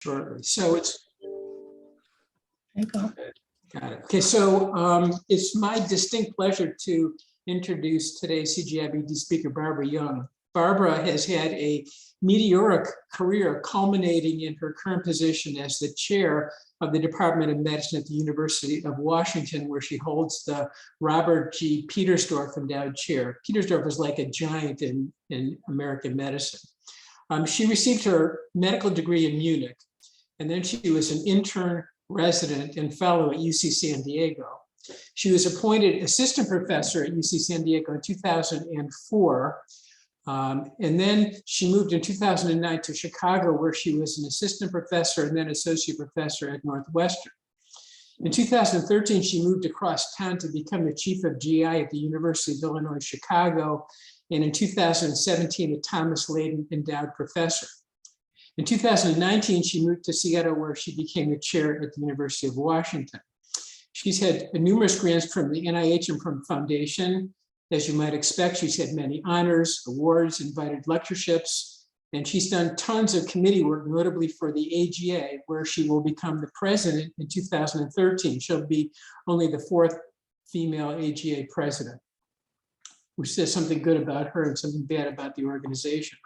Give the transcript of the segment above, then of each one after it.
shortly. So it's. There you go. Got it. Okay, so it's my distinct pleasure to introduce today's CGIBD speaker, Barbara Jung. Barbara has had a meteoric career culminating in her current position as the chair of the Department of Medicine at the University of Washington, where she holds the Robert G. Petersdorf Endowed Chair. Petersdorf is like a giant in American medicine. She received her medical degree in Munich, and then she was an intern, resident, and fellow at UC San Diego. She was appointed assistant professor at UC San Diego in 2004. And then she moved in 2009 to Chicago, where she was an assistant professor and then associate professor at Northwestern. In 2013, she moved across town to become the chief of GI at the University of Illinois, Chicago. And in 2017, a Thomas Layden Endowed Professor. In 2019, she moved to Seattle, where she became the chair at the University of Washington. She's had numerous grants from the NIH and from Foundation. As you might expect, she's had many honors, awards, invited lectureships, and she's done tons of committee work, notably for the AGA, where she will become the president in 2013. She'll be only the 4th female AGA president, which says something good about her and something bad about the organization.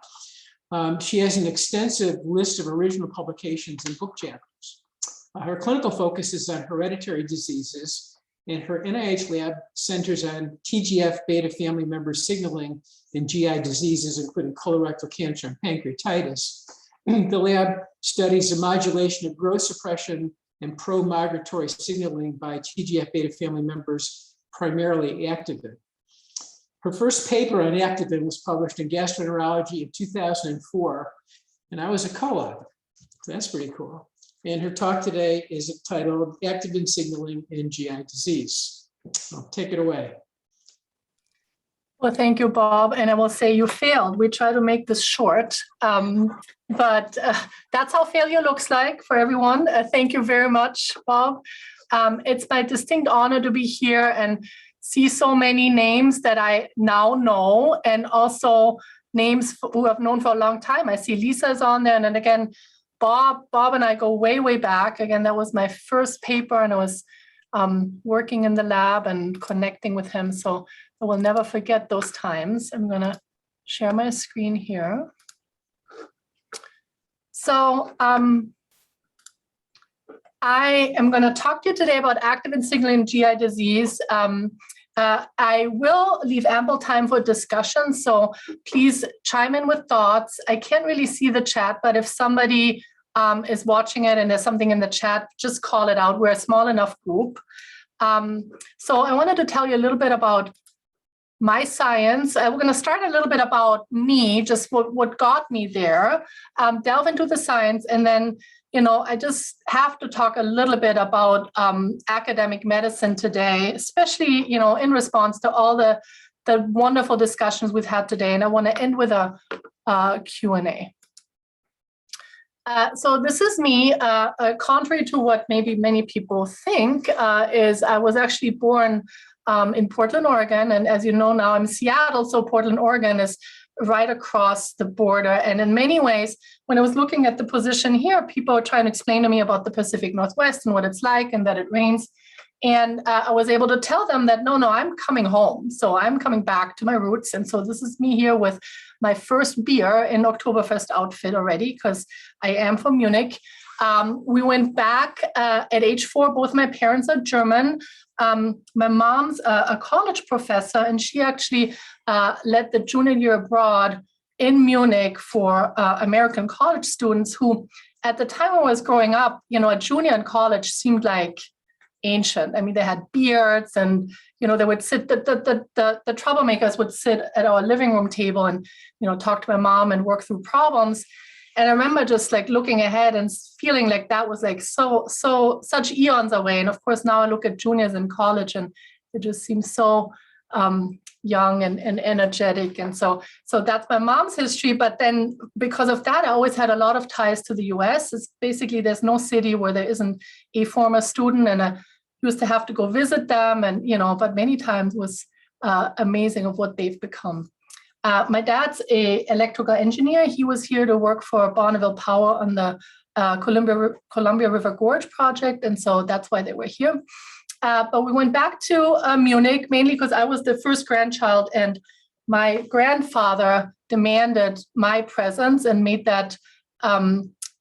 She has an extensive list of original publications and book chapters. Her clinical focus is on hereditary diseases, and her NIH lab centers on TGFbeta family member signaling in GI diseases, including colorectal cancer and pancreatitis. The lab studies the modulation of growth suppression and pro-migratory signaling by TGFbeta family members, primarily Activin. Her first paper on Activin was published in Gastroenterology in 2004, and I was a co-author. So that's pretty cool. And her talk today is titled Activin Signaling in GI Disease. So take it away. Well, thank you, Bob. And I will say you failed. We try to make this short, but that's how failure looks like for everyone. Thank you very much, Bob. It's my distinct honor to be here and see so many names that I now know, and also names who I've known for a long time. I see Lisa is on there, and then again, Bob and I go way, way back. Again, that was my first paper, and I was working in the lab and connecting with him. So I will never forget those times. I'm gonna share my screen here. So I am going to talk to you today about activin signaling GI disease. I will leave ample time for discussion, so please chime in with thoughts. I can't really see the chat, but if somebody is watching it and there's something in the chat, just call it out. We're a small enough group. So I wanted to tell you a little bit about my science. We're going to start a little bit about me, just what got me there, delve into the science, and then I just have to talk a little bit about academic medicine today, especially, in response to all the wonderful discussions we've had today. And I want to end with a Q&A. So this is me. Contrary to what maybe many people think, is I was actually born in Portland, Oregon. And as you know now, I'm in Seattle, so Portland, Oregon is right across the border. And in many ways, when I was looking at the position here, people were trying to explain to me about the Pacific Northwest and what it's like and that it rains. And I was able to tell them that, no, I'm coming home. So I'm coming back to my roots. And so this is me here with my first beer in Oktoberfest outfit already, because I am from Munich. We went back at age 4. Both my parents are German. My mom's a college professor, and she actually led the junior year abroad in Munich for American college students who, at the time I was growing up, a junior in college seemed like ancient. I mean, they had beards, and they would sit. The troublemakers would sit at our living room table and talk to my mom and work through problems. And I remember just like looking ahead and feeling like that was like such eons away. And of course, now I look at juniors in college and it just seems so young and energetic. And so that's my mom's history. But then because of that, I always had a lot of ties to the US. It's basically, there's no city where there isn't a former student, and I used to have to go visit them. And, but many times was amazing of what they've become. My dad's an electrical engineer. He was here to work for Bonneville Power on the Columbia River Gorge project. And so that's why they were here. But we went back to Munich, mainly because I was the first grandchild, and my grandfather demanded my presence and made that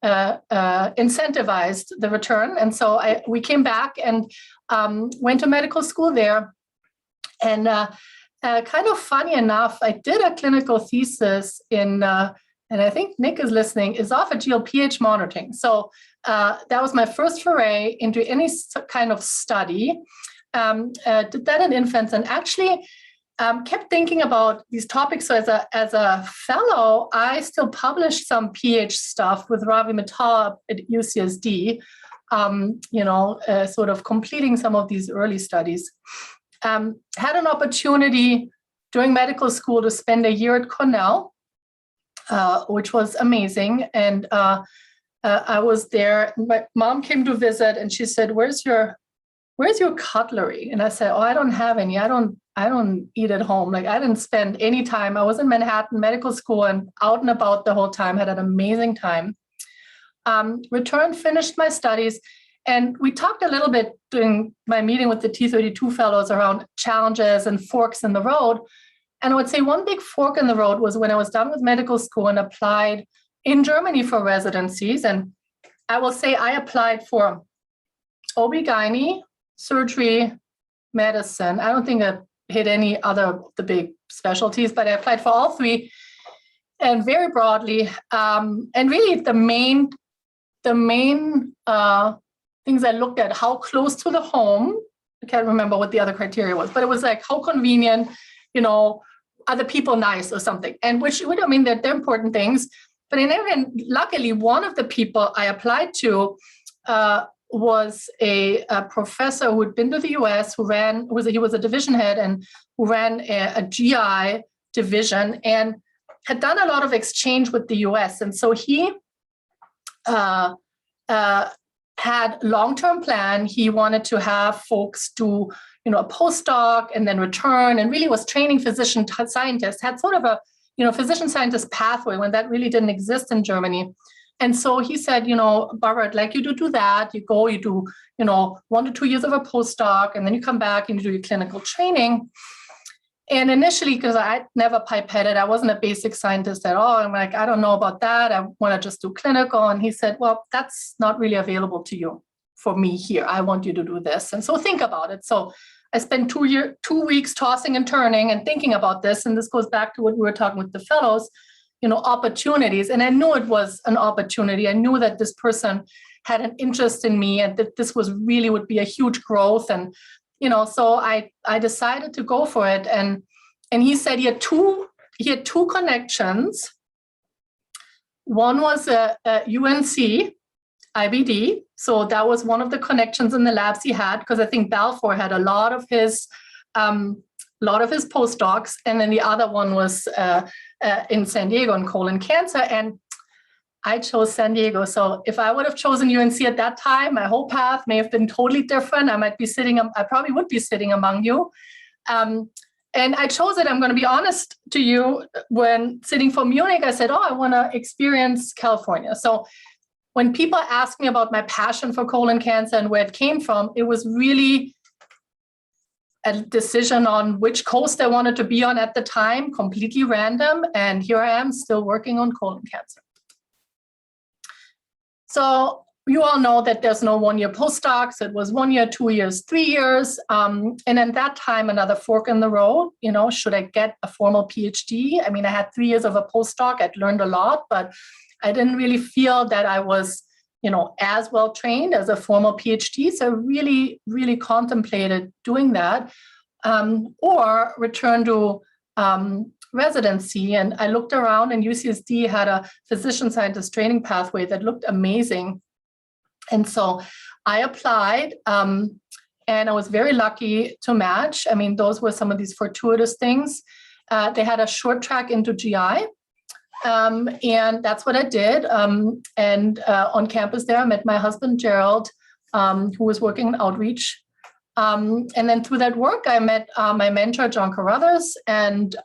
incentivized the return. And so we came back and went to medical school there. And kind of funny enough, I did a clinical thesis in, and I think Nick is listening, esophageal pH monitoring. So that was my first foray into any kind of study. Did that in infants, and actually kept thinking about these topics. So as a fellow, I still published some pH stuff with Ravi Mittal at UCSD, sort of completing some of these early studies. Had an opportunity during medical school to spend a year at Cornell, which was amazing. And I was there. My mom came to visit, and she said, "Where's your cutlery?" And I said, "Oh, I don't have any. I don't eat at home. Like, I didn't spend any time. I was in Manhattan medical school and out and about the whole time. Had an amazing time. Returned, finished my studies." And we talked a little bit during my meeting with the T32 fellows around challenges and forks in the road. And I would say one big fork in the road was when I was done with medical school and applied in Germany for residencies. And I will say I applied for OB-GYN, surgery, medicine. I don't think I hit any other of the big specialties, but I applied for all three, and very broadly. And really the main things I looked at, how close to the home, I can't remember what the other criteria was, but it was like how convenient, are the people nice or something? And which, I mean, they're important things. But luckily, one of the people I applied to was a professor who had been to the US, he was a division head and who ran a GI division and had done a lot of exchange with the US. And so he had long-term plan. He wanted to have folks do, a postdoc and then return, and really was training physician scientists, had sort of a, physician scientist pathway when that really didn't exist in Germany. And so he said, Barbara, I'd like you to do that. You go, you do, 1 to 2 years of a postdoc, and then you come back and you do your clinical training. And initially, because I never pipetted, I wasn't a basic scientist at all. I'm like, I don't know about that. I want to just do clinical. And he said, well, that's not really available to you for me here. I want you to do this. And so think about it. So I spent 2 weeks tossing and turning and thinking about this. And this goes back to what we were talking with the fellows, opportunities. And I knew it was an opportunity. I knew that this person had an interest in me and that this would be a huge growth. And, so I decided to go for it. And he said he had two connections. One was a UNC IBD. So that was one of the connections in the labs he had, because I think Balfour had a lot of his postdocs. And then the other one was in San Diego in colon cancer. And I chose San Diego. So if I would have chosen UNC at that time, my whole path may have been totally different. I probably would be sitting among you. And I chose it. I'm going to be honest to you. When sitting for Munich, I said, I want to experience California. So when people ask me about my passion for colon cancer and where it came from, it was really a decision on which coast I wanted to be on at the time, completely random. And here I am still working on colon cancer. So you all know that there's no 1-year postdocs. It was 1 year, 2 years, 3 years. And at that time, another fork in the road, should I get a formal PhD? I mean, I had 3 years of a postdoc. I'd learned a lot, but I didn't really feel that I was, as well trained as a formal PhD. So I really, really contemplated doing that or return to residency. And I looked around, and UCSD had a physician scientist training pathway that looked amazing. And so I applied, and I was very lucky to match. I mean, those were some of these fortuitous things. They had a short track into GI. And that's what I did. And on campus there, I met my husband, Gerald, who was working in outreach. And then through that work, I met my mentor, John Carruthers, and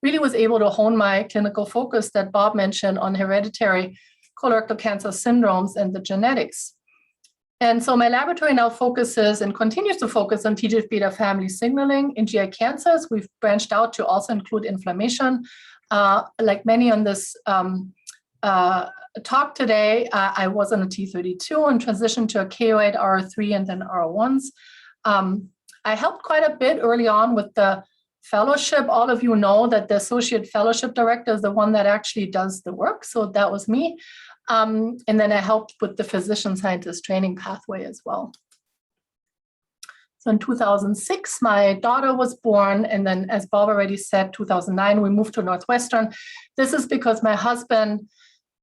really was able to hone my clinical focus that Bob mentioned on hereditary colorectal cancer syndromes and the genetics. And so my laboratory now focuses and continues to focus on TGFbeta family signaling in GI cancers. We've branched out to also include inflammation. Like many on this talk today, I was on a T32 and transitioned to a KO8, RO3, and then RO1s. I helped quite a bit early on with the fellowship. All of you know that the associate fellowship director is the one that actually does the work. So that was me. And then I helped with the physician scientist training pathway as well. So in 2006, my daughter was born. And then, as Bob already said, 2009, we moved to Northwestern. This is because my husband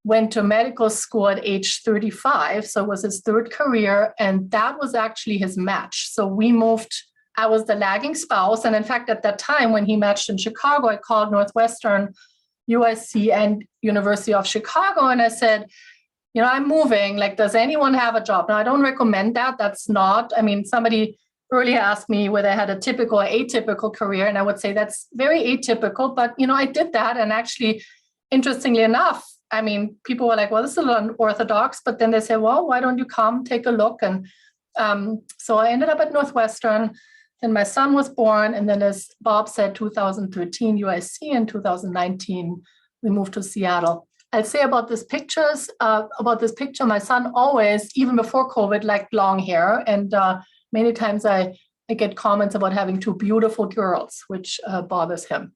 went to medical school at age 35. So it was his third career. And that was actually his match. So we moved. I was the lagging spouse. And in fact, at that time, when he matched in Chicago, I called Northwestern, USC, and University of Chicago. And I said, you know, I'm moving. Like, does anyone have a job? Now, I don't recommend that. That's not, I mean, somebody earlier asked me whether I had a typical or atypical career. And I would say that's very atypical. But, you know, I did that. And actually, interestingly enough, I mean, people were like, well, this is a little unorthodox. But then they say, well, why don't you come take a look? And so I ended up at Northwestern. Then my son was born, and then, as Bob said, 2013 USC, and 2019 we moved to Seattle. I'd say about this picture, my son always, even before COVID, liked long hair, and many times I get comments about having two beautiful girls, which bothers him.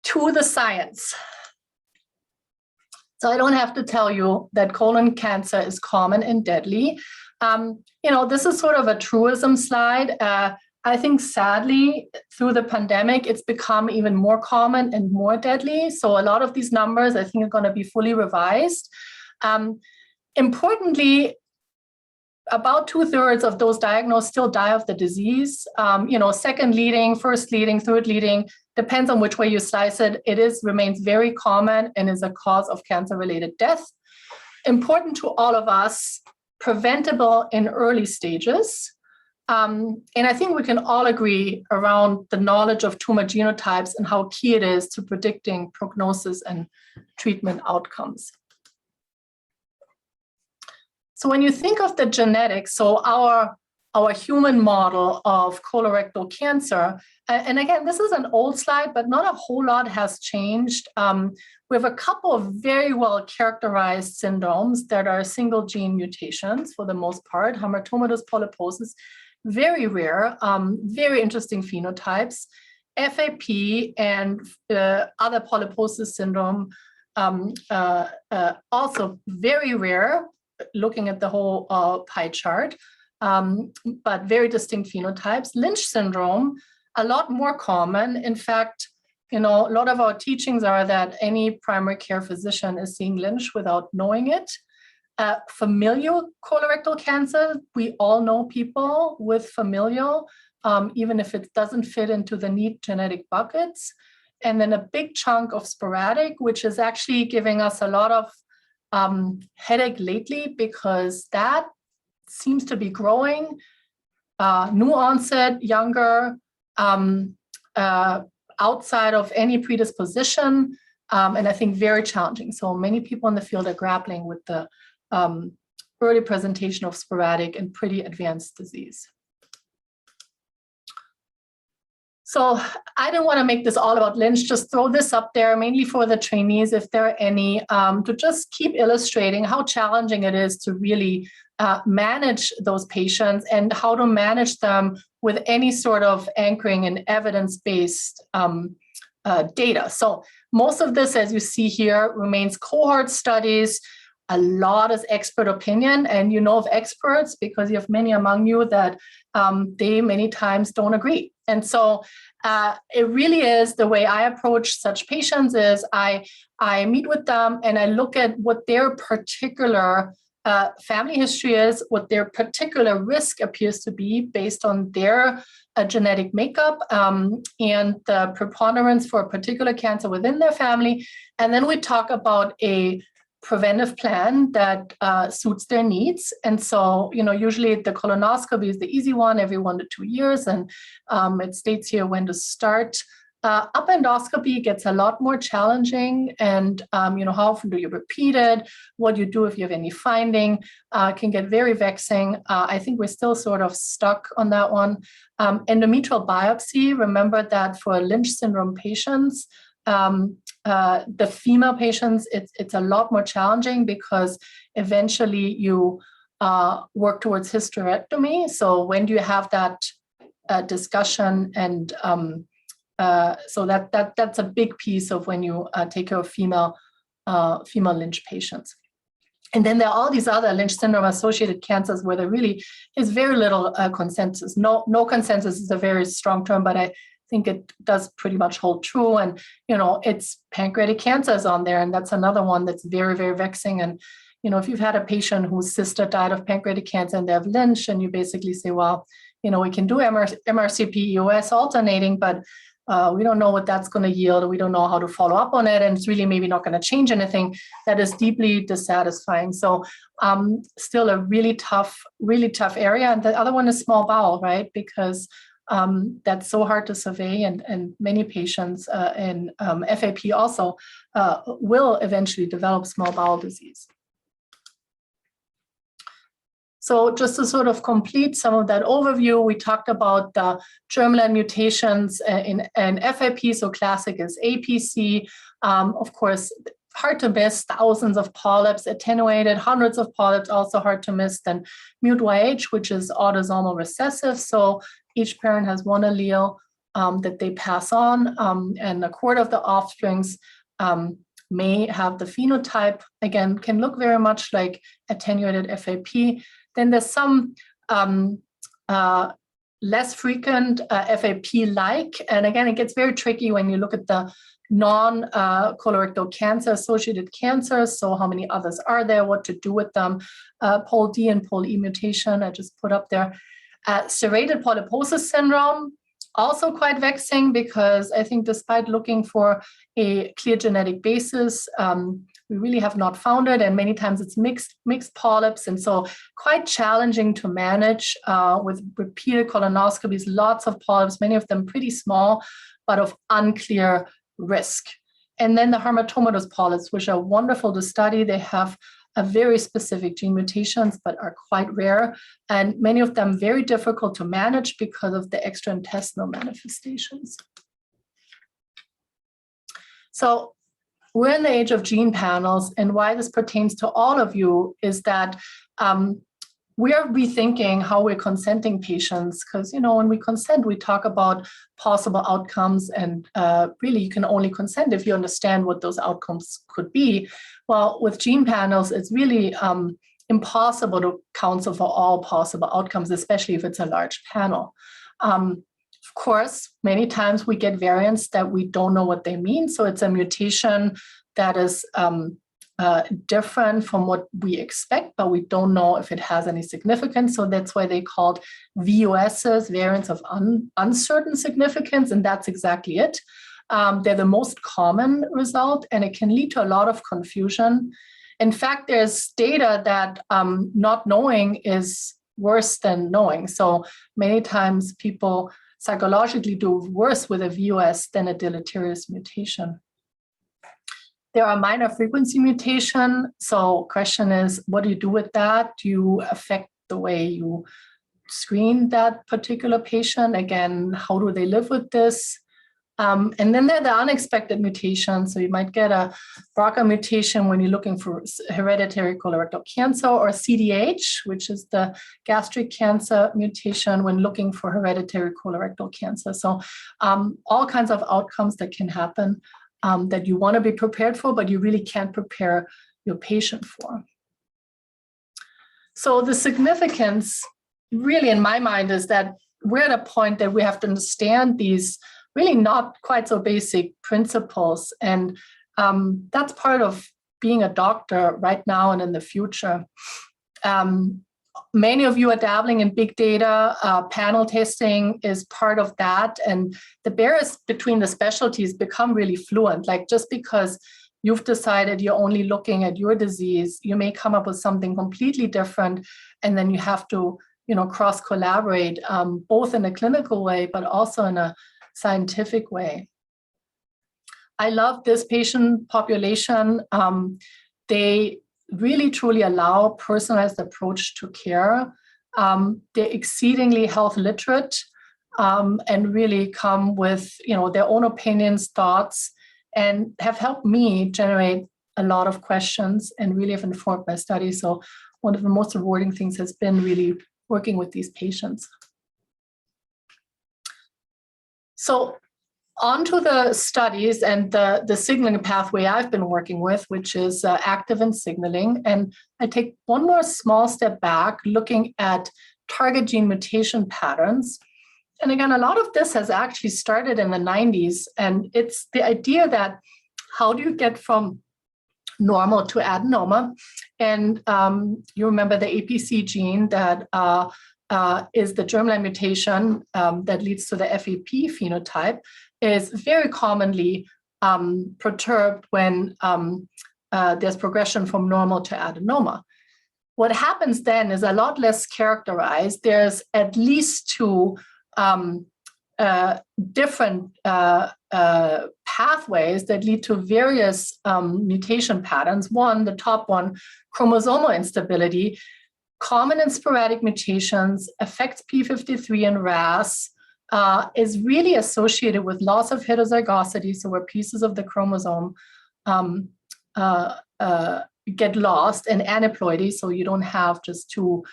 To the science. So I don't have to tell you that colon cancer is common and deadly. You know, this is sort of a truism slide. I think, sadly, through the pandemic, it's become even more common and more deadly. So a lot of these numbers, I think, are going to be fully revised. Importantly, about 2/3 of those diagnosed still die of the disease. You know, second leading, first leading, third leading, depends on which way you slice it. It remains very common and is a cause of cancer-related death. Important to all of us, preventable in early stages. And I think we can all agree around the knowledge of tumor genotypes and how key it is to predicting prognosis and treatment outcomes. So when you think of the genetics, so our human model of colorectal cancer, and again, this is an old slide, but not a whole lot has changed. We have a couple of very well characterized syndromes that are single gene mutations for the most part. Hamartomatous polyposis, very rare, very interesting phenotypes. FAP and other polyposis syndrome, also very rare, looking at the whole pie chart, but very distinct phenotypes. Lynch syndrome, a lot more common. In fact, you know, a lot of our teachings are that any primary care physician is seeing Lynch without knowing it. Familial colorectal cancer, we all know people with familial, even if it doesn't fit into the neat genetic buckets. And then a big chunk of sporadic, which is actually giving us a lot of headache lately, because that seems to be growing, new onset, younger, outside of any predisposition, and I think very challenging. So many people in the field are grappling with the early presentation of sporadic and pretty advanced disease. So I didn't want to make this all about Lynch, just throw this up there mainly for the trainees, if there are any, to just keep illustrating how challenging it is to really manage those patients and how to manage them with any sort of anchoring in evidence-based data. So most of this, as you see here, remains cohort studies. A lot is expert opinion, and you know of experts because you have many among you that they many times don't agree. And so it really is the way I approach such patients is I meet with them and I look at what their particular family history is, what their particular risk appears to be based on their genetic makeup and the preponderance for a particular cancer within their family. And then we talk about a preventive plan that suits their needs. And so, you know, usually the colonoscopy is the easy one every 1 to 2 years. And it states here when to start Up endoscopy gets a lot more challenging, and how often do you repeat it? What do you do if you have any finding? Can get very vexing. I think we're still sort of stuck on that one. Endometrial biopsy, remember that for Lynch syndrome patients, the female patients, it's a lot more challenging because eventually you work towards hysterectomy. So when do you have that discussion? And so that's a big piece of when you take care of female Lynch patients. And then there are all these other Lynch syndrome associated cancers where there really is very little consensus. No consensus is a very strong term, but I think it does pretty much hold true. And it's pancreatic cancers on there, and that's another one that's very, very vexing. And if you've had a patient whose sister died of pancreatic cancer and they have Lynch, and you basically say, well, we can do MRCP EOS alternating, but we don't know what that's going to yield. We don't know how to follow up on it. And it's really maybe not going to change anything. That is deeply dissatisfying. So still a really tough area. And the other one is small bowel, right? Because that's so hard to survey. And many patients in FAP also will eventually develop small bowel disease. So just to sort of complete some of that overview, we talked about the germline mutations in FAP, so classic is APC. Of course, hard to miss, thousands of polyps, attenuated, hundreds of polyps, also hard to miss. Then MUT-YH, which is autosomal recessive, so each parent has one allele that they pass on, and a quarter of the offsprings may have the phenotype, again, can look very much like attenuated FAP. Then there's some less frequent FAP-like, and again, it gets very tricky when you look at the non-colorectal cancer associated cancers. So how many others are there, what to do with them? Pol D and Pol E mutation, I just put up there. Serrated polyposis syndrome, also quite vexing because I think despite looking for a clear genetic basis, we really have not found it, and many times it's mixed polyps, and so quite challenging to manage with repeated colonoscopies, lots of polyps, many of them pretty small, but of unclear risk. And then the hamartomatous polyps, which are wonderful to study. They have a very specific gene mutations, but are quite rare, and many of them very difficult to manage because of the extraintestinal manifestations. So we're in the age of gene panels, and why this pertains to all of you is that we are rethinking how we're consenting patients, because when we consent, we talk about possible outcomes, and really you can only consent if you understand what those outcomes could be. Well, with gene panels, it's really impossible to counsel for all possible outcomes, especially if it's a large panel. Of course, many times we get variants that we don't know what they mean. So it's a mutation that is different from what we expect, but we don't know if it has any significance. So that's why they called VUSs, variants of uncertain significance, and that's exactly it. They're the most common result, and it can lead to a lot of confusion. In fact, there's data that not knowing is worse than knowing. So many times people psychologically do worse with a VUS than a deleterious mutation. There are minor frequency mutation. So question is, what do you do with that? Do you affect the way you screen that particular patient? Again, how do they live with this? And then there are the unexpected mutations. So you might get a BRCA mutation when you're looking for hereditary colorectal cancer, or CDH, which is the gastric cancer mutation when looking for hereditary colorectal cancer. So all kinds of outcomes that can happen that you want to be prepared for, but you really can't prepare your patient for. So the significance really in my mind is that we're at a point that we have to understand these really not quite so basic principles. And that's part of being a doctor right now and in the future. Many of you are dabbling in big data. Panel testing is part of that. And the barriers between the specialties become really fluent. Like just because you've decided you're only looking at your disease, you may come up with something completely different. And then you have to, cross-collaborate, both in a clinical way, but also in a scientific way. I love this patient population. They really truly allow personalized approach to care. They're exceedingly health literate and really come with their own opinions, thoughts, and have helped me generate a lot of questions and really have informed my study. So one of the most rewarding things has been really working with these patients. So onto the studies and the signaling pathway I've been working with, which is activin signaling. And I take one more small step back, looking at target gene mutation patterns. And again, a lot of this has actually started in the 90s. And it's the idea that how do you get from normal to adenoma? And you remember the APC gene that is the germline mutation that leads to the FAP phenotype, is very commonly perturbed when there's progression from normal to adenoma. What happens then is a lot less characterized. There's at least two different pathways that lead to various mutation patterns. One, the top one, chromosomal instability, common and sporadic mutations, affects P53 and RAS, is really associated with loss of heterozygosity, so where pieces of the chromosome get lost, and aneuploidy, so you don't have just two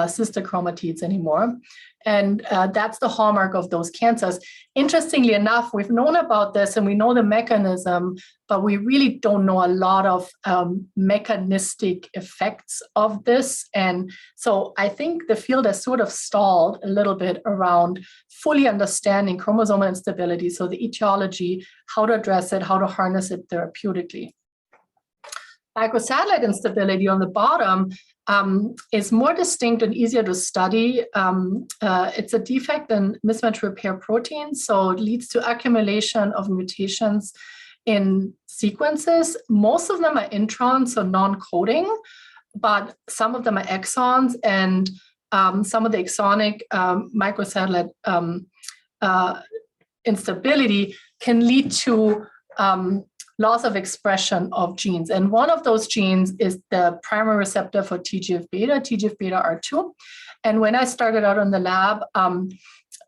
sister chromatids anymore. And that's the hallmark of those cancers. Interestingly enough, we've known about this and we know the mechanism, but we really don't know a lot of mechanistic effects of this. And so I think the field has sort of stalled a little bit around fully understanding chromosomal instability, so the etiology, how to address it, how to harness it therapeutically. Microsatellite instability on the bottom is more distinct and easier to study. It's a defect in mismatch repair proteins, so it leads to accumulation of mutations in sequences. Most of them are introns, so non-coding, but some of them are exons, and some of the exonic microsatellite instability can lead to loss of expression of genes. And one of those genes is the primary receptor for TGFbeta, TGFbeta-R2. And when I started out in the lab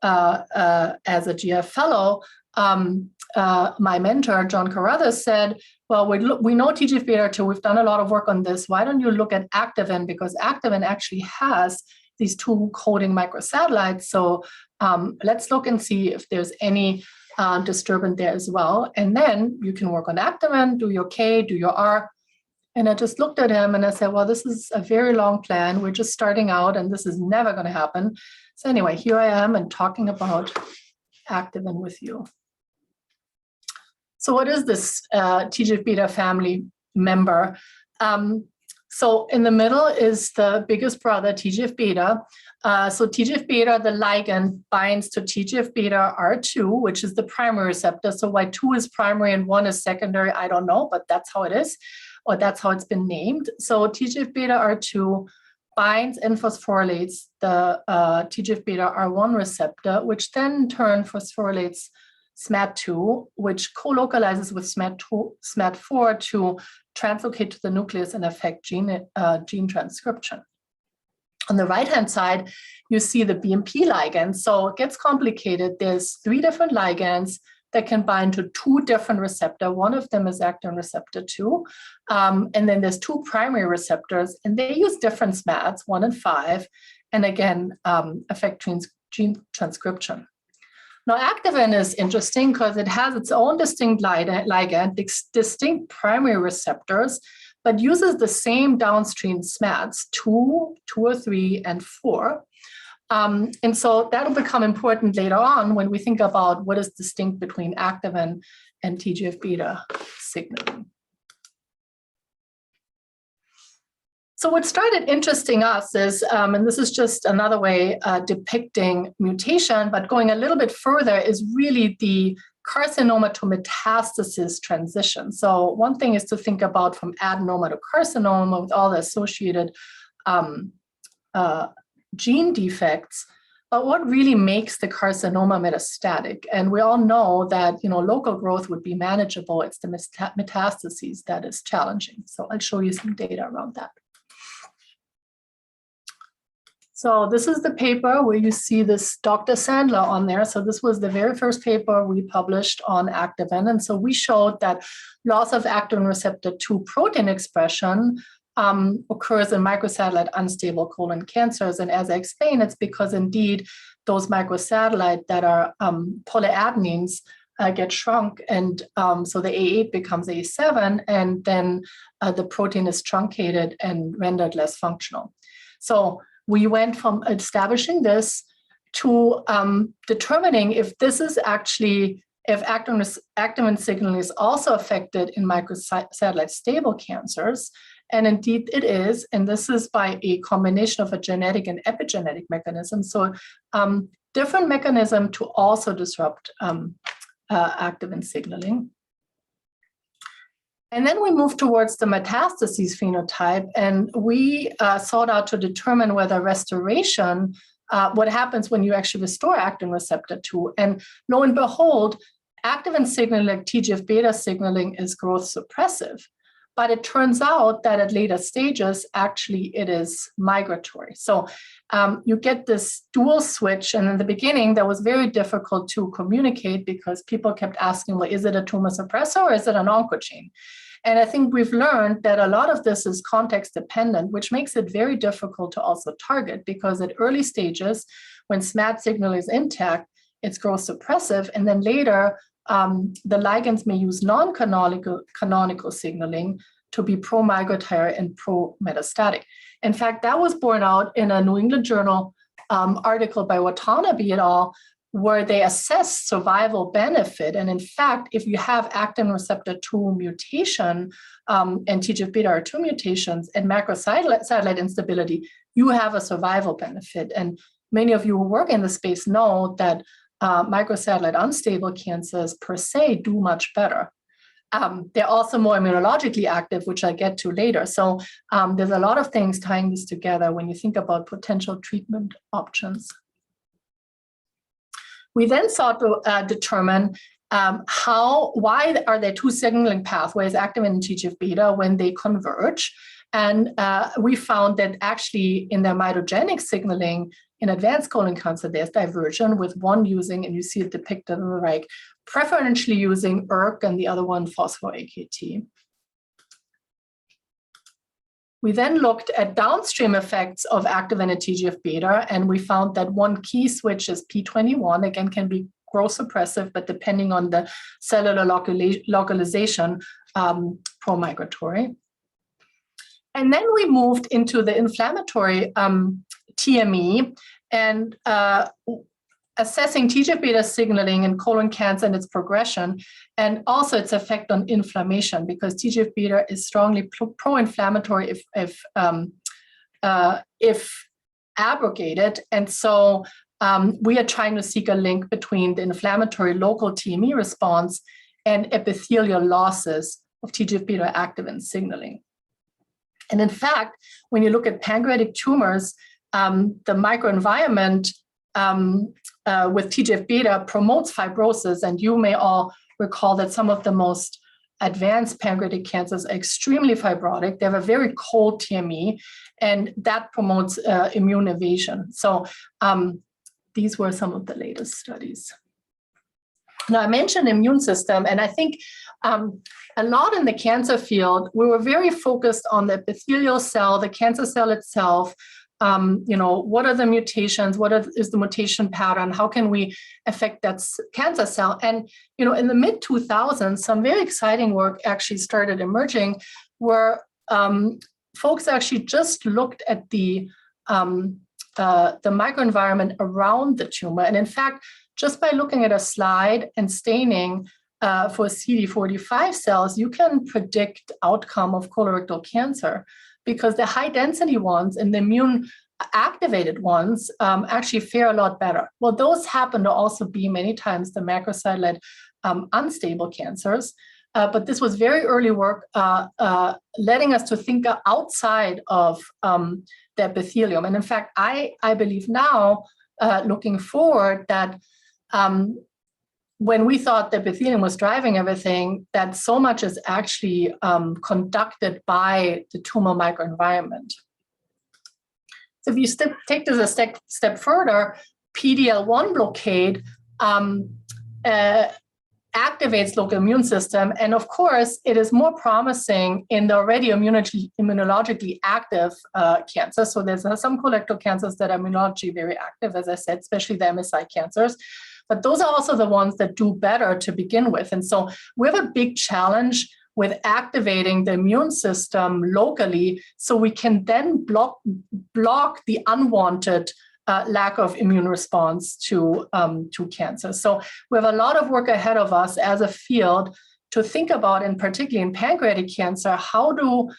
as a GF fellow, my mentor, John Carruthers, said, well, we know TGFbeta-R2, we've done a lot of work on this. Why don't you look at Activin? Because Activin actually has these two coding microsatellites. So let's look and see if there's any disturbance there as well. And then you can work on Activin, do your K, do your R. And I just looked at him and I said, well, this is a very long plan. We're just starting out and this is never going to happen. So anyway, here I am and talking about Activin with you. So what is this TGF-beta family member? So in the middle is the biggest brother, TGF-beta. So TGF-beta, the ligand, binds to TGF-beta-R2, which is the primary receptor. So why 2 is primary and 1 is secondary, I don't know, but that's how it is, or that's how it's been named. So TGF-beta-R2 binds and phosphorylates the TGF-beta-R1 receptor, which then in turn phosphorylates SMAD2, which co-localizes with SMAD4 to translocate to the nucleus and affect gene transcription. On the right-hand side, you see the BMP ligand. So it gets complicated. There's 3 different ligands that can bind to 2 different receptors. One of them is actin receptor 2. And then there's 2 primary receptors, and they use different SMADs, 1 and 5, and again, affect gene transcription. Now, Activin is interesting because it has its own distinct ligand, distinct primary receptors, but uses the same downstream SMADs, 2 or 3, and 4. And so that'll become important later on when we think about what is distinct between Activin and TGF-beta signaling. So what started interesting us is, and this is just another way depicting mutation, but going a little bit further, is really the carcinoma to metastasis transition. So one thing is to think about from adenoma to carcinoma with all the associated gene defects. But what really makes the carcinoma metastatic? And we all know that, local growth would be manageable. It's the metastases that is challenging. So I'll show you some data around that. So this is the paper where you see this Dr. Sandler on there. So this was the very first paper we published on Activin. And so we showed that loss of activin receptor 2 protein expression occurs in microsatellite unstable colon cancers. And as I explained, it's because indeed those microsatellite that are polyadenines get shrunk. And so the A8 becomes A7, and then the protein is truncated and rendered less functional. So we went from establishing this to determining if this is actually, if activin signaling is also affected in microsatellite stable cancers. And indeed it is, and this is by a combination of a genetic and epigenetic mechanism. So different mechanism to also disrupt activin signaling. And then we moved towards the metastases phenotype, and we sought out to determine whether restoration, what happens when you actually restore activin receptor 2. And lo and behold, activin signaling, like TGF-beta signaling, is growth suppressive. But it turns out that at later stages, actually it is migratory. So you get this dual switch. And in the beginning, that was very difficult to communicate because people kept asking, well, is it a tumor suppressor or is it an oncogene? And I think we've learned that a lot of this is context dependent, which makes it very difficult to also target, because at early stages, when SMAD signal is intact, it's growth suppressive. And then later, the ligands may use non-canonical signaling to be pro-migratory and pro-metastatic. In fact, that was borne out in a New England Journal article by Watanabe et al., where they assessed survival benefit. And in fact, if you have actin receptor 2 mutation and TGF-beta are 2 mutations and macrosatellite instability, you have a survival benefit. And many of you who work in the space know that microsatellite unstable cancers per se do much better. They're also more immunologically active, which I'll get to later. So there's a lot of things tying this together when you think about potential treatment options. We then sought to determine why are there 2 signaling pathways, activin and TGF-beta, when they converge. And we found that actually in their mitogenic signaling in advanced colon cancer, there's diversion, with one using, and you see it depicted on the right, preferentially using ERK and the other one phospho-AKT. We then looked at downstream effects of activin and TGF-beta, and we found that one key switch is P21, again, can be growth suppressive, but depending on the cellular localization, pro-migratory. And then we moved into the inflammatory TME and assessing TGF-beta signaling in colon cancer and its progression, and also its effect on inflammation, because TGF-beta is strongly pro-inflammatory if abrogated. And so we are trying to seek a link between the inflammatory local TME response and epithelial losses of TGF-beta activin signaling. And in fact, when you look at pancreatic tumors, the microenvironment with TGF-beta promotes fibrosis. And you may all recall that some of the most advanced pancreatic cancers are extremely fibrotic. They have a very cold TME, and that promotes immune evasion. So these were some of the latest studies. Now, I mentioned immune system, and I think a lot in the cancer field, we were very focused on the epithelial cell, the cancer cell itself. What are the mutations? What is the mutation pattern? How can we affect that cancer cell? And, in the mid-2000s, some very exciting work actually started emerging where folks actually just looked at the microenvironment around the tumor. And in fact, just by looking at a slide and staining for CD45 cells, you can predict outcome of colorectal cancer, because the high density ones and the immune activated ones actually fare a lot better. Well, those happen to also be many times the macrosatellite unstable cancers. But this was very early work letting us to think outside of the epithelium. And in fact, I believe now looking forward, that when we thought the epithelium was driving everything, that so much is actually conducted by the tumor microenvironment. So if you take this a step further, PD-L1 blockade activates local immune system. And of course, it is more promising in the already immunologically active cancers. So there's some colorectal cancers that are immunologically very active, as I said, especially the MSI cancers. But those are also the ones that do better to begin with. And so we have a big challenge with activating the immune system locally, so we can then block the unwanted lack of immune response to cancer. So we have a lot of work ahead of us as a field to think about, and particularly in pancreatic cancer, how to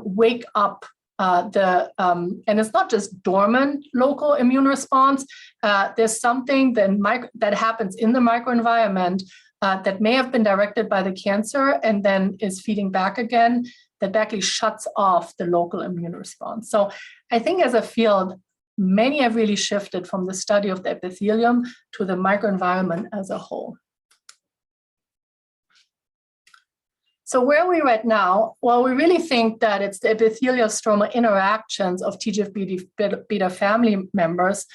wake up and it's not just dormant local immune response. There's something that happens in the microenvironment that may have been directed by the cancer and then is feeding back again, that actually shuts off the local immune response. So I think as a field, many have really shifted from the study of the epithelium to the microenvironment as a whole. So where are we right now? Well, we really think that it's the epithelial-stroma interactions of TGFbeta family members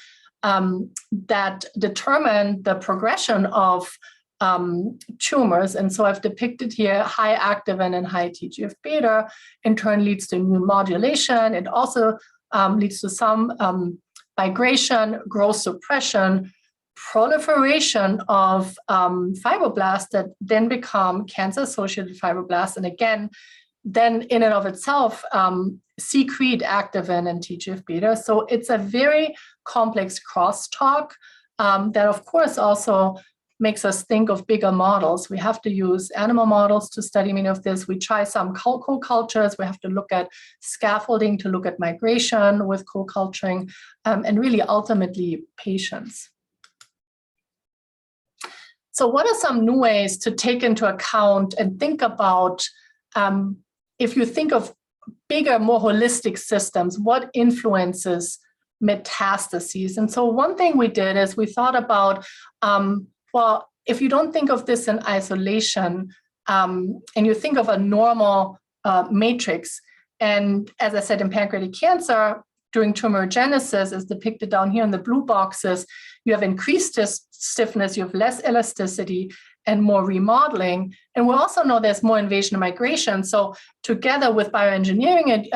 that determine the progression of tumors. And so I've depicted here high activin and high TGFbeta in turn leads to immune modulation. It also leads to some migration, growth suppression, proliferation of fibroblasts that then become cancer-associated fibroblasts. And again, then in and of itself, secrete activin and TGFbeta. So it's a very complex crosstalk that, of course, also makes us think of bigger models. We have to use animal models to study many of this. We try some co-cultures. We have to look at scaffolding to look at migration with co-culturing, and really ultimately patients. So what are some new ways to take into account and think about, if you think of bigger, more holistic systems, what influences metastases? And so one thing we did is we thought about, well, if you don't think of this in isolation, and you think of a normal matrix, and as I said, in pancreatic cancer, during tumorigenesis, as depicted down here in the blue boxes, you have increased stiffness, you have less elasticity, and more remodeling. And we also know there's more invasion and migration. So together with bioengineering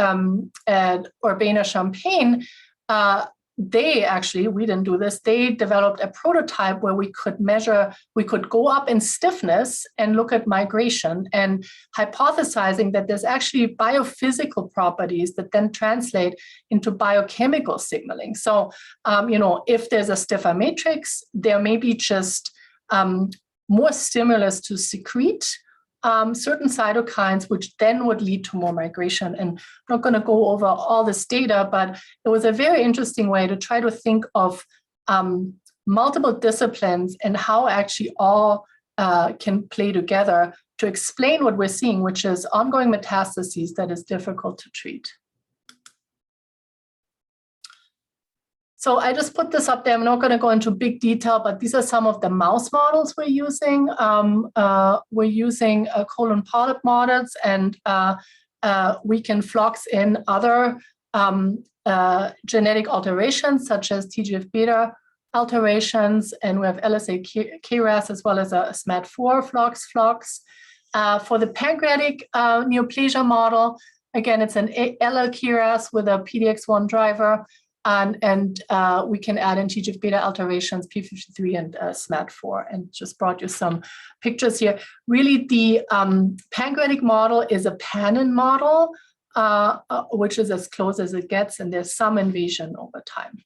at Urbana-Champaign, we didn't do this, they developed a prototype where we could go up in stiffness and look at migration, and hypothesizing that there's actually biophysical properties that then translate into biochemical signaling. So, if there's a stiffer matrix, there may be just more stimulus to secrete certain cytokines, which then would lead to more migration. And I'm not going to go over all this data, but it was a very interesting way to try to think of multiple disciplines and how actually all can play together to explain what we're seeing, which is ongoing metastases that is difficult to treat. So I just put this up there. I'm not going to go into big detail, but these are some of the mouse models we're using. We're using colon polyp models, and we can flux in other genetic alterations, such as TGF-beta alterations, and we have LSA-KRAS as well as a SMAD4 flux. For the pancreatic neoplasia model, again, it's an LL-KRAS with a PDX1 driver. And we can add in TGF-beta alterations, P53 and SMAD4, and just brought you some pictures here. Really, the pancreatic model is a Pannin model, which is as close as it gets, and there's some invasion over time.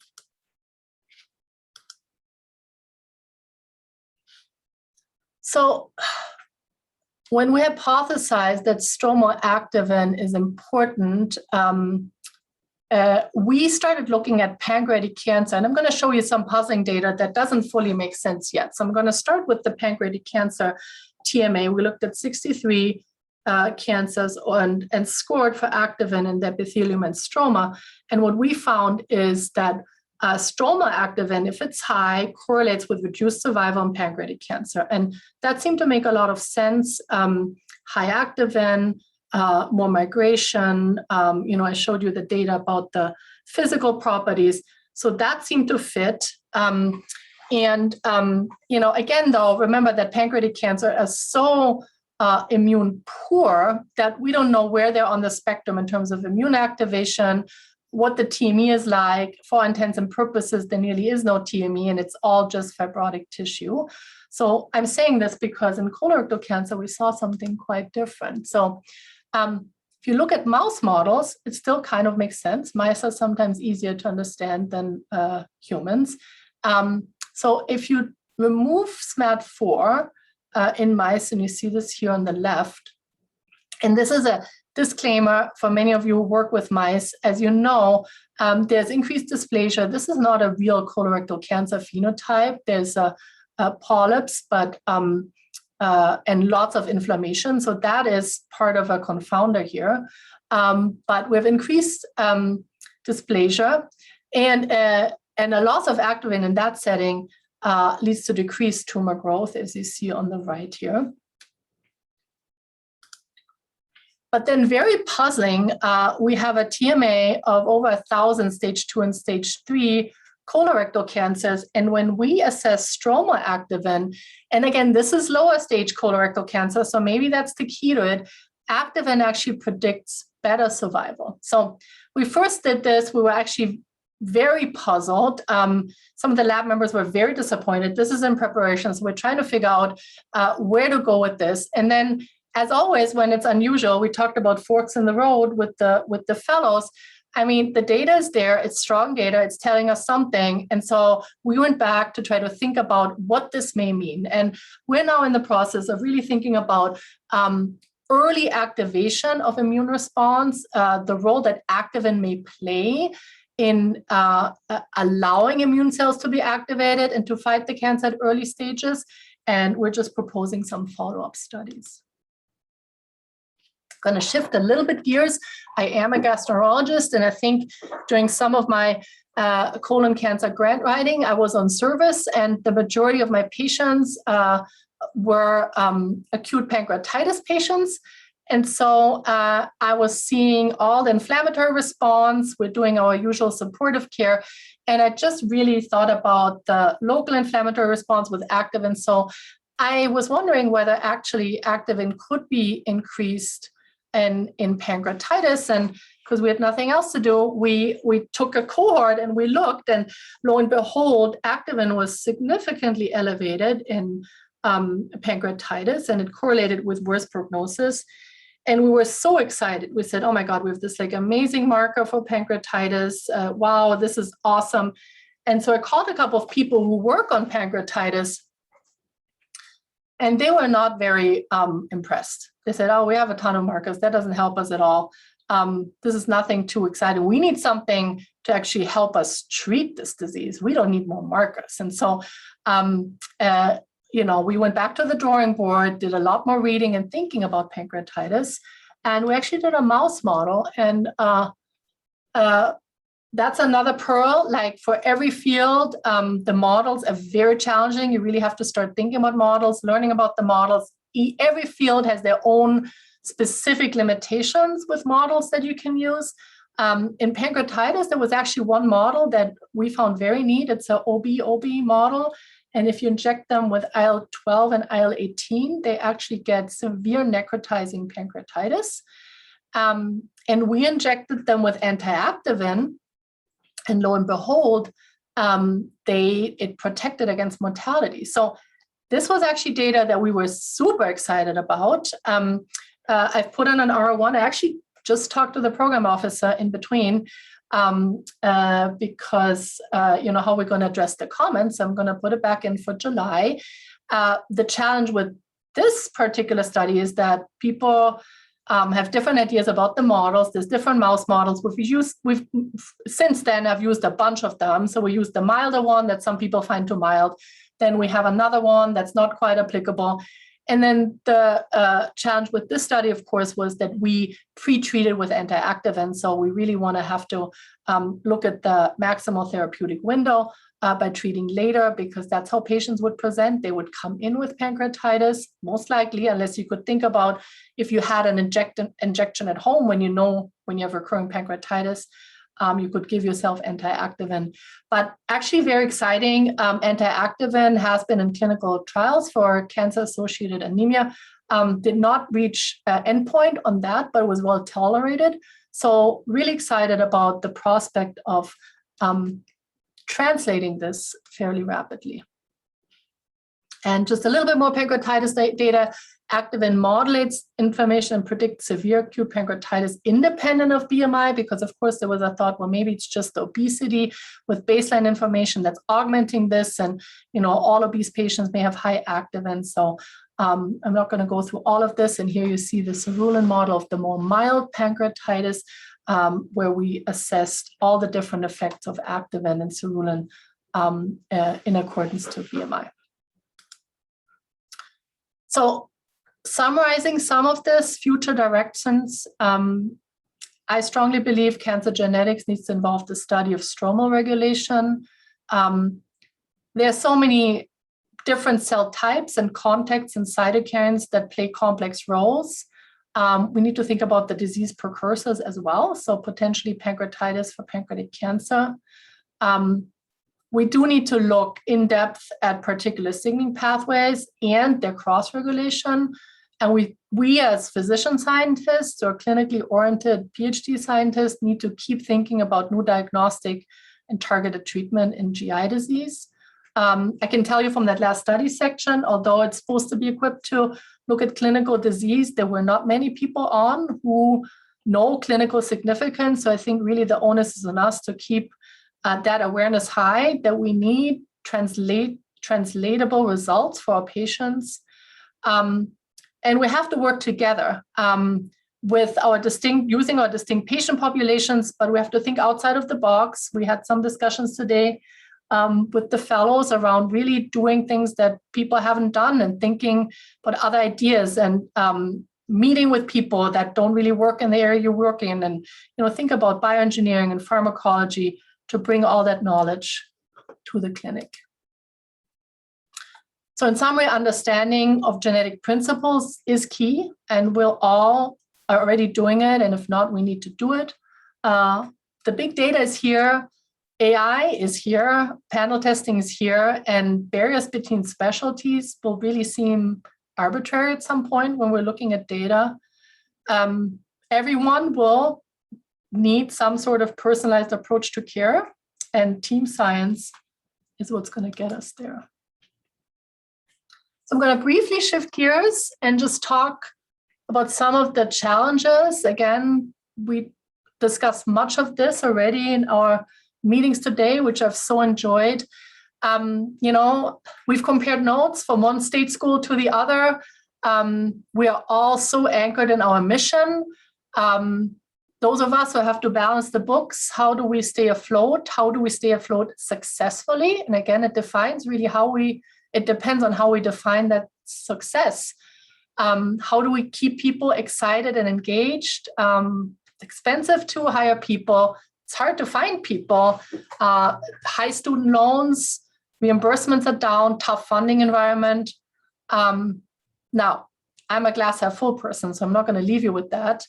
So when we hypothesized that Stromaactivin is important, we started looking at pancreatic cancer, and I'm going to show you some puzzling data that doesn't fully make sense yet. So I'm going to start with the pancreatic cancer TMA. We looked at 63 cancers and scored for activin in the epithelium and stroma. And what we found is that Stromaactivin, if it's high, correlates with reduced survival in pancreatic cancer. And that seemed to make a lot of sense. High activin, more migration. I showed you the data about the physical properties. So that seemed to fit. Again, though, remember that pancreatic cancer is so immune poor that we don't know where they're on the spectrum in terms of immune activation, what the TME is like. For all intents and purposes, there nearly is no TME, and it's all just fibrotic tissue. So I'm saying this because in colorectal cancer, we saw something quite different. So if you look at mouse models, it still kind of makes sense. Mice are sometimes easier to understand than humans. So if you remove SMAD4 in mice, and you see this here on the left, and this is a disclaimer for many of you who work with mice. As you know, there's increased dysplasia. This is not a real colorectal cancer phenotype. There's polyps, but and lots of inflammation. So that is part of a confounder here. But we have increased dysplasia, and a loss of activin in that setting leads to decreased tumor growth, as you see on the right here. But then very puzzling, we have a TMA of over 1,000 stage 2 and stage 3 colorectal cancers. And when we assess Stromaactivin, and again, this is lower stage colorectal cancer, so maybe that's the key to it, activin actually predicts better survival. So we first did this, we were actually very puzzled. Some of the lab members were very disappointed. This is in preparation, so we're trying to figure out where to go with this. And then, as always, when it's unusual, we talked about forks in the road with the fellows. I mean, the data is there, it's strong data, it's telling us something. And so we went back to try to think about what this may mean. And we're now in the process of really thinking about early activation of immune response, the role that activin may play in allowing immune cells to be activated and to fight the cancer at early stages. And we're just proposing some follow-up studies. Going to shift a little bit gears. I am a gastroenterologist, and I think during some of my colon cancer grant writing, I was on service, and the majority of my patients were acute pancreatitis patients. And so I was seeing all the inflammatory response. We're doing our usual supportive care. And I just really thought about the local inflammatory response with activin. So I was wondering whether actually activin could be increased in pancreatitis. And because we had nothing else to do, we took a cohort and we looked, and lo and behold, activin was significantly elevated in pancreatitis, and it correlated with worse prognosis. And we were so excited. We said, oh my God, we have this like amazing marker for pancreatitis. Wow, this is awesome. And so I called a couple of people who work on pancreatitis, and they were not very impressed. They said, oh, we have a ton of markers. That doesn't help us at all. This is nothing too exciting. We need something to actually help us treat this disease. We don't need more markers. And so, we went back to the drawing board, did a lot more reading and thinking about pancreatitis. And we actually did a mouse model. And that's another pearl. Like for every field, the models are very challenging. You really have to start thinking about models, learning about the models. Every field has their own specific limitations with models that you can use. In pancreatitis, there was actually one model that we found very neat. It's an OB model. And if you inject them with IL-12 and IL-18, they actually get severe necrotizing pancreatitis. And we injected them with anti-activin, and lo and behold, it protected against mortality. So this was actually data that we were super excited about. I've put in an R1. I actually just talked to the program officer in between because, how we're going to address the comments. I'm going to put it back in for July. The challenge with this particular study is that people have different ideas about the models. There's different mouse models. Since then, I've used a bunch of them. So we used the milder one that some people find too mild. Then we have another one that's not quite applicable. And then the challenge with this study, of course, was that we pre-treated with anti-activin. So we really want to have to look at the maximal therapeutic window by treating later, because that's how patients would present. They would come in with pancreatitis, most likely, unless you could think about if you had an injection at home when you have recurring pancreatitis, you could give yourself anti-activin. But actually very exciting, anti-activin has been in clinical trials for cancer-associated anemia, did not reach endpoint on that, but was well tolerated. So really excited about the prospect of translating this fairly rapidly. And just a little bit more pancreatitis data. Activin modulates inflammation and predicts severe acute pancreatitis independent of BMI, because of course there was a thought, well, maybe it's just obesity with baseline inflammation that's augmenting this, and all obese patients may have high activin. So I'm not going to go through all of this. And here you see the cerulean model of the more mild pancreatitis, where we assessed all the different effects of activin and cerulean in accordance to BMI. So summarizing some of this, future directions, I strongly believe cancer genetics needs to involve the study of stromal regulation. There are so many different cell types and contexts and cytokines that play complex roles. We need to think about the disease precursors as well, so potentially pancreatitis for pancreatic cancer. We do need to look in depth at particular signaling pathways and their cross-regulation. And we as physician scientists or clinically oriented PhD scientists need to keep thinking about new diagnostic and targeted treatment in GI disease. I can tell you from that last study section, although it's supposed to be equipped to look at clinical disease, there were not many people on who know clinical significance. So I think really the onus is on us to keep that awareness high, that we need translatable results for our patients. And we have to work together with using our distinct patient populations, but we have to think outside of the box. We had some discussions today with the fellows around really doing things that people haven't done and thinking about other ideas and meeting with people that don't really work in the area you work in, and think about bioengineering and pharmacology to bring all that knowledge to the clinic. So in summary, understanding of genetic principles is key, and we'll all are already doing it, and if not, we need to do it. The big data is here, AI is here, panel testing is here, and barriers between specialties will really seem arbitrary at some point when we're looking at data. Everyone will need some sort of personalized approach to care, and team science is what's going to get us there. So I'm going to briefly shift gears and just talk about some of the challenges. Again, we discussed much of this already in our meetings today, which I've so enjoyed. We've compared notes from one state school to the other. We are all so anchored in our mission. Those of us who have to balance the books, how do we stay afloat? How do we stay afloat successfully? And again, it depends on how we define that success. How do we keep people excited and engaged? It's expensive to hire people. It's hard to find people. High student loans, reimbursements are down, tough funding environment. Now, I'm a glass half full person, so I'm not going to leave you with that.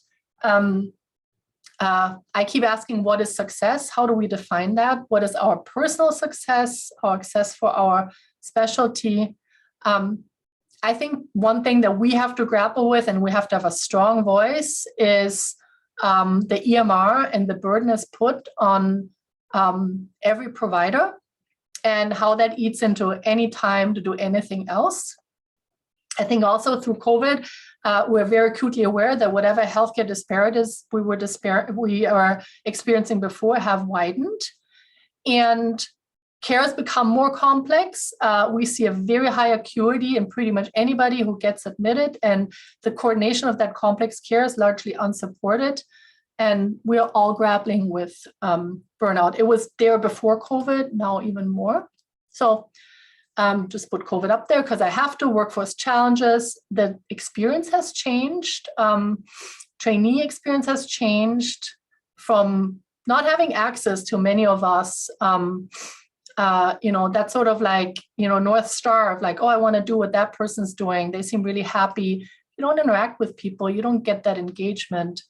I keep asking, what is success? How do we define that? What is our personal success, our success for our specialty? I think one thing that we have to grapple with, and we have to have a strong voice, is the EMR and the burden is put on every provider, and how that eats into any time to do anything else. I think also through COVID, we're very acutely aware that whatever healthcare disparities we are experiencing before have widened, and care has become more complex. We see a very high acuity in pretty much anybody who gets admitted, and the coordination of that complex care is largely unsupported. And we're all grappling with burnout. It was there before COVID, now even more. So Just put COVID up there because I have to. Workforce challenges. The experience has changed. Trainee experience has changed from not having access to many of us. That's sort of like, North Star of like, oh, I want to do what that person's doing. They seem really happy. You don't interact with people. You don't get that engagement.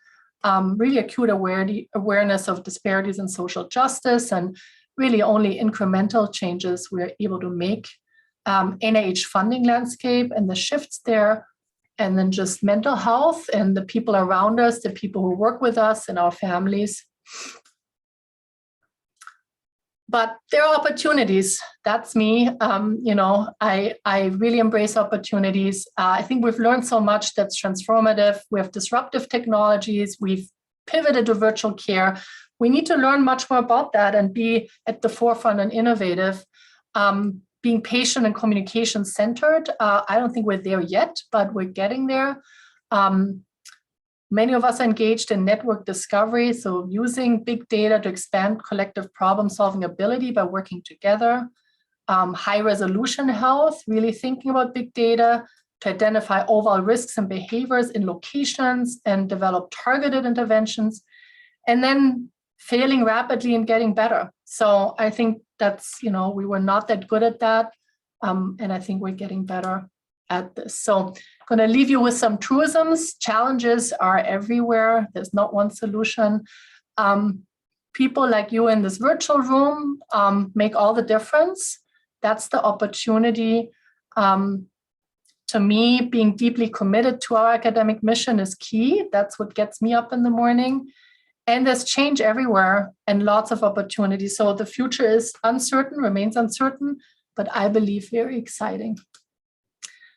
Really acute awareness of disparities in social justice, and really only incremental changes we're able to make. NIH funding landscape and the shifts there, and then just mental health and the people around us, the people who work with us and our families. But there are opportunities. That's me. I really embrace opportunities. I think we've learned so much that's transformative. We have disruptive technologies. We've pivoted to virtual care. We need to learn much more about that and be at the forefront and innovative. Being patient and communication centered. I don't think we're there yet, but we're getting there. Many of us are engaged in network discovery, so using big data to expand collective problem-solving ability by working together. High-resolution health, really thinking about big data to identify overall risks and behaviors in locations and develop targeted interventions, and then failing rapidly and getting better. So I think that's, we were not that good at that, and I think we're getting better at this. So I'm going to leave you with some truisms. Challenges are everywhere. There's not one solution. People like you in this virtual room make all the difference. That's the opportunity. To me, being deeply committed to our academic mission is key. That's what gets me up in the morning. And there's change everywhere and lots of opportunities. So the future is uncertain, remains uncertain, but I believe very exciting.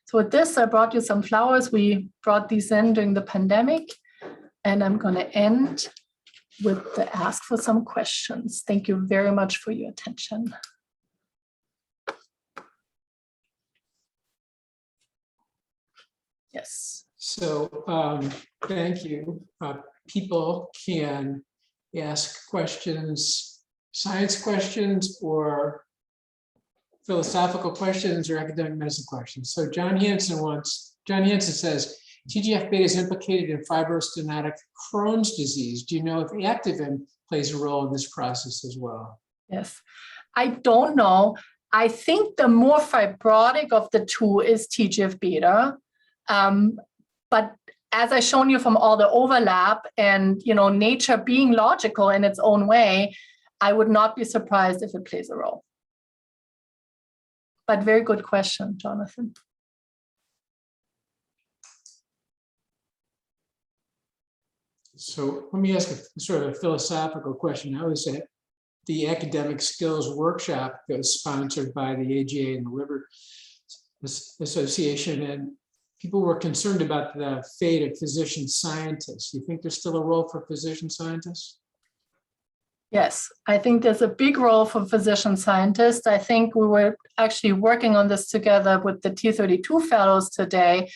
So with this, I brought you some flowers. We brought these in during the pandemic, and I'm going to end with the ask for some questions. Thank you very much for your attention. Yes. So thank you. People can ask questions, science questions, or philosophical questions, or academic medicine questions. So John Hansen says, TGF-beta is implicated in fibrostenotic Crohn's disease. Do you know if Activin plays a role in this process as well? Yes, I don't know. I think the more fibrotic of the two is TGF-beta. But as I've shown you from all the overlap and nature being logical in its own way, I would not be surprised if it plays a role. But very good question, Jonathan. So let me ask a sort of a philosophical question. I was at the Academic Skills Workshop that was sponsored by the AGA and the Liver Association, and people were concerned about the fate of physician scientists. Do you think there's still a role for physician scientists? Yes, I think there's a big role for physician scientists. I think we were actually working on this together with the T32 fellows today.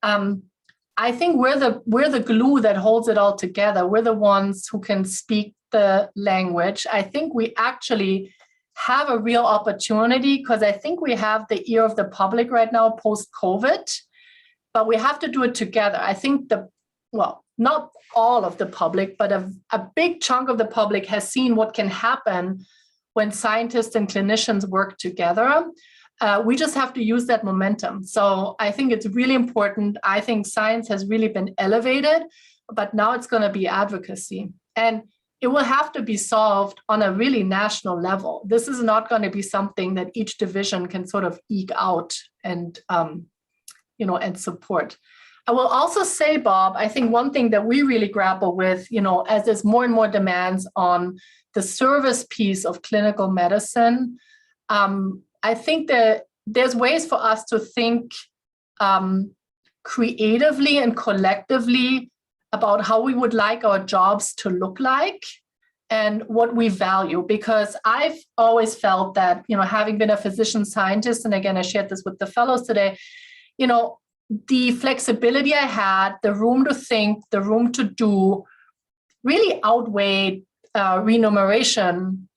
I think we're the glue that holds it all together. We're the ones who can speak the language. I think we actually have a real opportunity because I think we have the ear of the public right now post-COVID, but we have to do it together. I think not all of the public, but a big chunk of the public has seen what can happen when scientists and clinicians work together. We just have to use that momentum. So I think it's really important. I think science has really been elevated, but now it's going to be advocacy. And it will have to be solved on a really national level. This is not going to be something that each division can sort of eke out and support. I will also say, Bob, I think one thing that we really grapple with, as there's more and more demands on the service piece of clinical medicine, I think that there's ways for us to think creatively and collectively about how we would like our jobs to look like and what we value. Because I've always felt that, having been a physician scientist, and again, I shared this with the fellows today, the flexibility I had, the room to think, the room to do really outweighed remuneration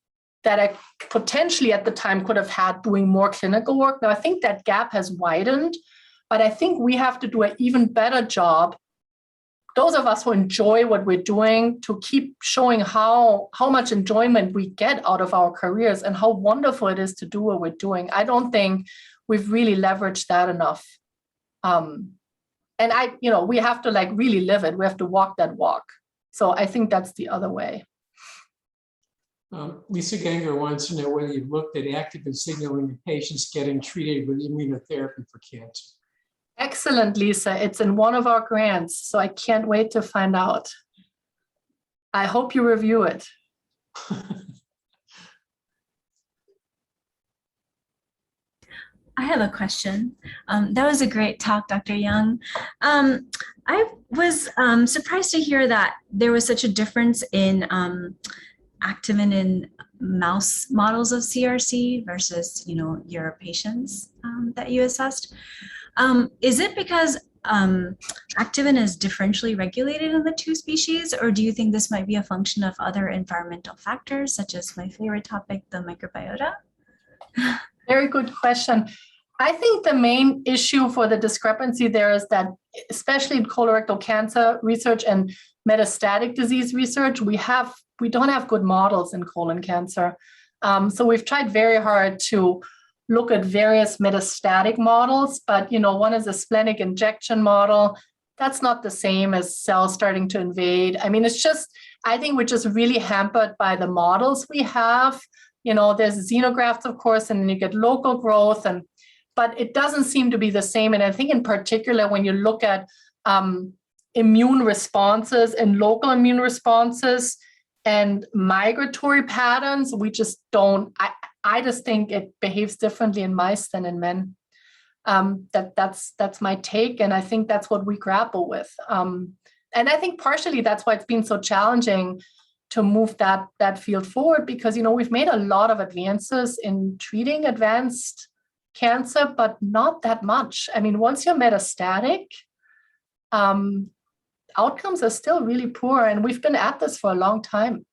that I potentially at the time could have had doing more clinical work. Now, I think that gap has widened, but I think we have to do an even better job, those of us who enjoy what we're doing, to keep showing how much enjoyment we get out of our careers and how wonderful it is to do what we're doing. I don't think we've really leveraged that enough. And we have to like really live it. We have to walk that walk. So I think that's the other way. Lisa Ganger wants to know whether you've looked at activin signaling in patients getting treated with immunotherapy for cancer. Excellent, Lisa. It's in one of our grants, so I can't wait to find out. I hope you review it. I have a question. That was a great talk, Dr. Jung. I was surprised to hear that there was such a difference in activin in mouse models of CRC versus, your patients that you assessed. Is it because activin is differentially regulated in the two species, or do you think this might be a function of other environmental factors, such as my favorite topic, the microbiota? Very good question. I think the main issue for the discrepancy there is that, especially in colorectal cancer research and metastatic disease research, we don't have good models in colon cancer. So we've tried very hard to look at various metastatic models, but one is a splenic injection model. That's not the same as cells starting to invade. I mean, I think we're just really hampered by the models we have. There's xenografts, of course, and then you get local growth, but it doesn't seem to be the same. And I think in particular, when you look at immune responses and local immune responses and migratory patterns, we just don't, I just think it behaves differently in mice than in men. That's my take. And I think that's what we grapple with. And I think partially that's why it's been so challenging to move that field forward, because, we've made a lot of advances in treating advanced cancer, but not that much. I mean, once you're metastatic, outcomes are still really poor. And we've been at this for a long time.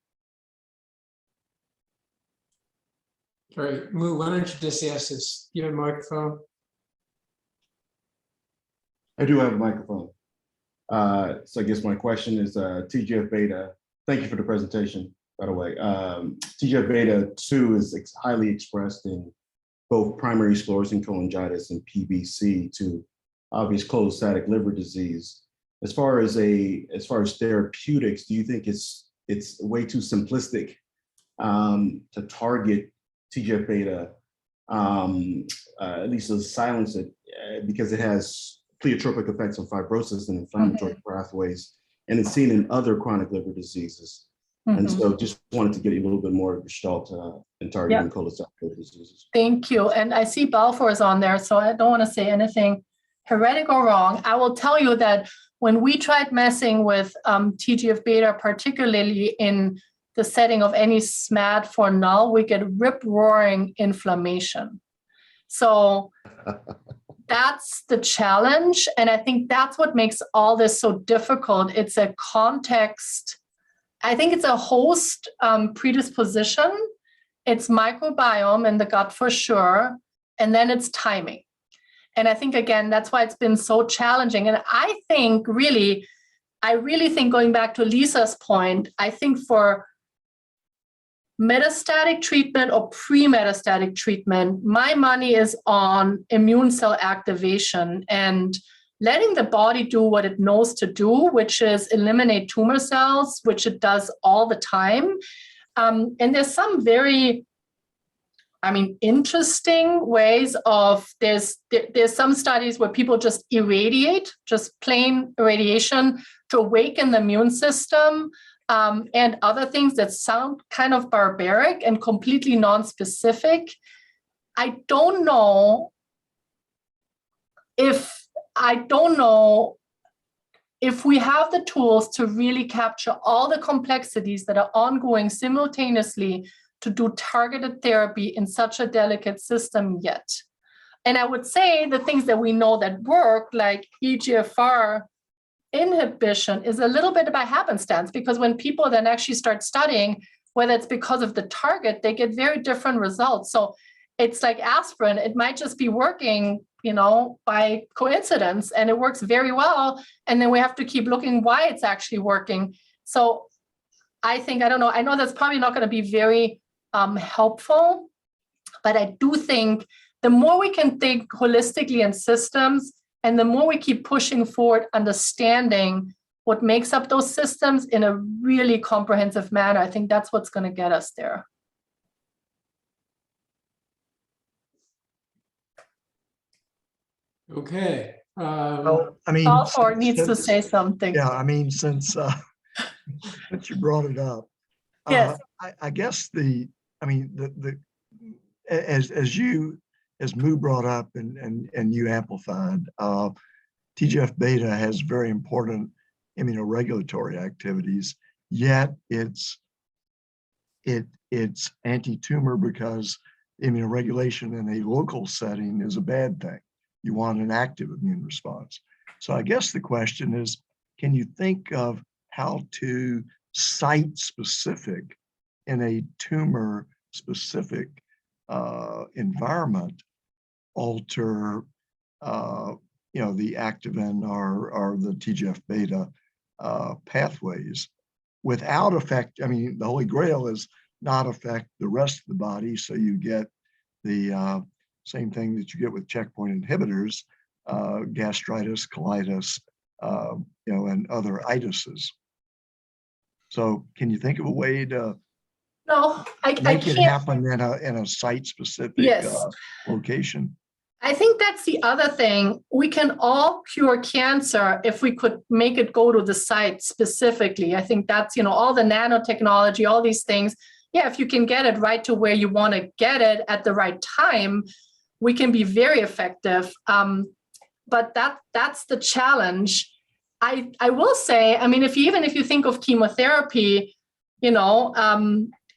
All right, Mu, why don't you just ask this? You have a microphone? I do have a microphone. So I guess my question is TGFbeta. Thank you for the presentation, by the way. TGFbeta 2 is highly expressed in both primary sclerosing cholangitis and PBC to obvious cholestatic liver disease. As far as therapeutics, do you think it's way too simplistic to target TGF-beta, at least to silence it, because it has pleiotropic effects on fibrosis and inflammatory pathways, and it's seen in other chronic liver diseases. And so just wanted to get a little bit more gestalt in targeting cholestatic liver diseases. Thank you. And I see Balfour is on there, so I don't want to say anything heretic or wrong. I will tell you that when we tried messing with TGF-beta, particularly in the setting of any SMAD for null, we get rip-roaring inflammation. So that's the challenge. And I think that's what makes all this so difficult. It's a context. I think it's a host predisposition. It's microbiome in the gut for sure. And then it's timing. And I think, again, that's why it's been so challenging. And I really think going back to Lisa's point, I think for metastatic treatment or pre-metastatic treatment, my money is on immune cell activation and letting the body do what it knows to do, which is eliminate tumor cells, which it does all the time. And there's some very, interesting ways of, there's some studies where people just irradiate, just plain irradiation to awaken the immune system. And other things that sound kind of barbaric and completely non-specific. I don't know if we have the tools to really capture all the complexities that are ongoing simultaneously to do targeted therapy in such a delicate system yet. And I would say the things that we know that work, like EGFR inhibition, is a little bit by happenstance, because when people then actually start studying, whether it's because of the target, they get very different results. So it's like aspirin, it might just be working, you know, by coincidence, and it works very well. And then we have to keep looking why it's actually working. So I think, I don't know, I know that's probably not going to be very helpful, but I do think the more we can think holistically in systems, and the more we keep pushing forward, understanding what makes up those systems in a really comprehensive manner, I think that's what's going to get us there. Okay. Well, I mean, Alford needs to say something. yeah, I mean, since you brought it up, Yes. I guess as Moo brought up and you amplified, TGF-beta has very important immunoregulatory activities, yet it's anti-tumor because immunoregulation in a local setting is a bad thing. You want an active immune response. So I guess the question is, can you think of how to site-specific in a tumor-specific environment alter the activin or the TGF-beta pathways without affect, I mean, the Holy Grail is not affect the rest of the body, so you get the same thing that you get with checkpoint inhibitors, gastritis, colitis, and other itises. So can you think of a way to make it happen in a site-specific location? I think that's the other thing. We can all cure cancer if we could make it go to the site specifically. I think that's, all the nanotechnology, all these things. Yeah, if you can get it right to where you want to get it at the right time, we can be very effective. But that's the challenge. I will say, I mean, if you think of chemotherapy,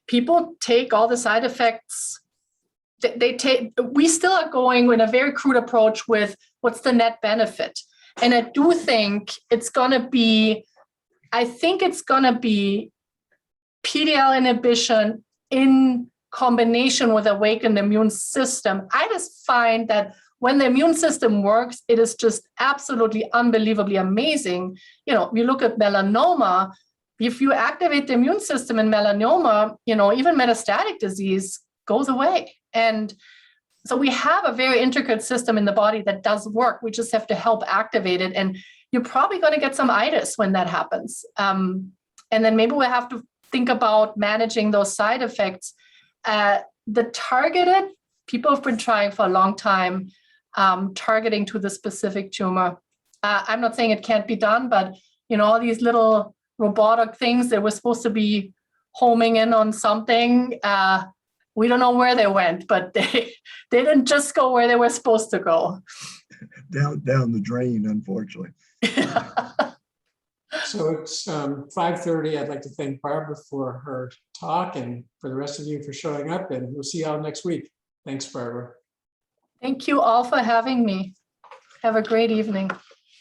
people take all the side effects. We still are going in a very crude approach with what's the net benefit. And I do think it's going to be PDL inhibition in combination with awakened immune system. I just find that when the immune system works, it is just absolutely unbelievably amazing. You look at melanoma, if you activate the immune system in melanoma, even metastatic disease goes away. And so we have a very intricate system in the body that does work. We just have to help activate it. And you're probably going to get some itis when that happens. And then maybe we'll have to think about managing those side effects. The targeted, people have been trying for a long time, targeting to the specific tumor. I'm not saying it can't be done, but all these little robotic things that were supposed to be homing in on something, we don't know where they went, but they didn't just go where they were supposed to go. Down the drain, unfortunately. So it's 5:30. I'd like to thank Barbara for her talk and for the rest of you for showing up, and we'll see you all next week. Thanks, Barbara. Thank you all for having me. Have a great evening.